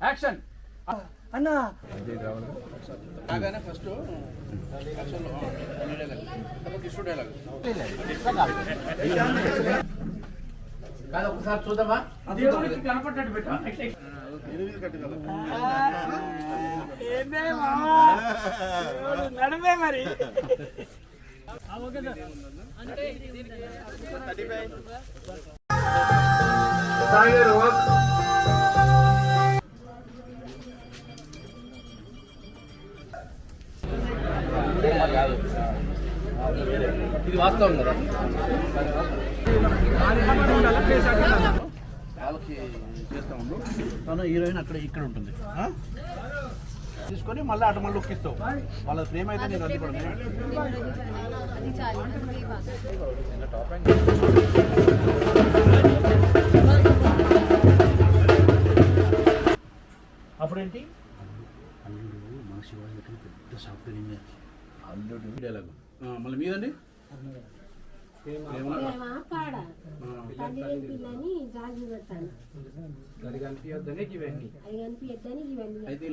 Action అన్న రాగానే first కాదు ఒకసారి చూద్దామా దేవుడికి కనపడ్డట్టు పెట్టా నడమే మరి ఇది వాస్తవం కదా వాళ్ళకి చేస్తా ఉండు తను హీరోయిన్ అక్కడ ఇక్కడ ఉంటుంది తీసుకొని మళ్ళీ అటు మళ్ళీ ఒక్కిస్తావు వాళ్ళ ప్రేమ అయితే నేను అందుకోవడం అప్పుడేంటి అల్లుడు మన శివాజీ పెద్ద సాఫ్ట్వేర్ ఇంజనీర్ అల్లుడు డైలాగు మళ్ళీ మీదండి అయితే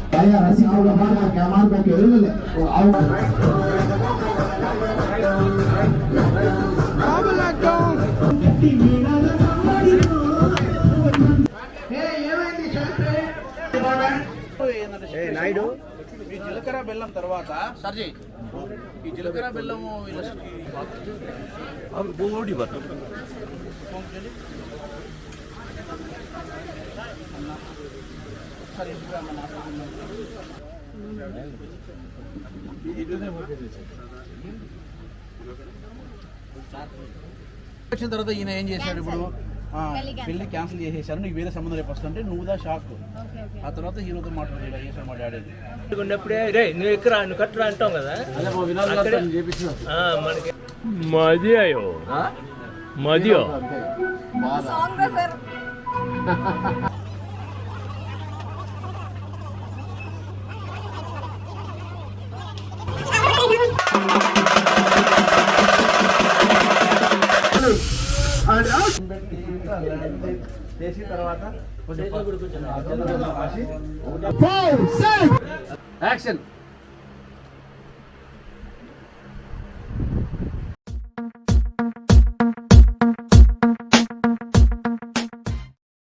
Kaya kasi ako naman ang kaman ko kailan o ako. Naidu ఈ జీలకర్ర బెల్లం తర్వాత సర్జీ ఈ జీలకర్ర బెల్లము వచ్చిన తర్వాత ఈయన ఏం చేశాడు ఇప్పుడు పెళ్లి క్యాన్సిల్ చేసేసారు నీకు వేరే సంబంధం రేపు వస్తుంటే నువ్వు దా షాక్ ఆ తర్వాత హీరోతో మాట్లాడాడు చేశాడు మా డాడీ ఉన్నప్పుడే రే నువ్వు ఎక్కరా నువ్వు కట్టరా అంటాం కదా మనకి మజీ అయ్యో మజియో చేసిన తర్వాత యాక్షన్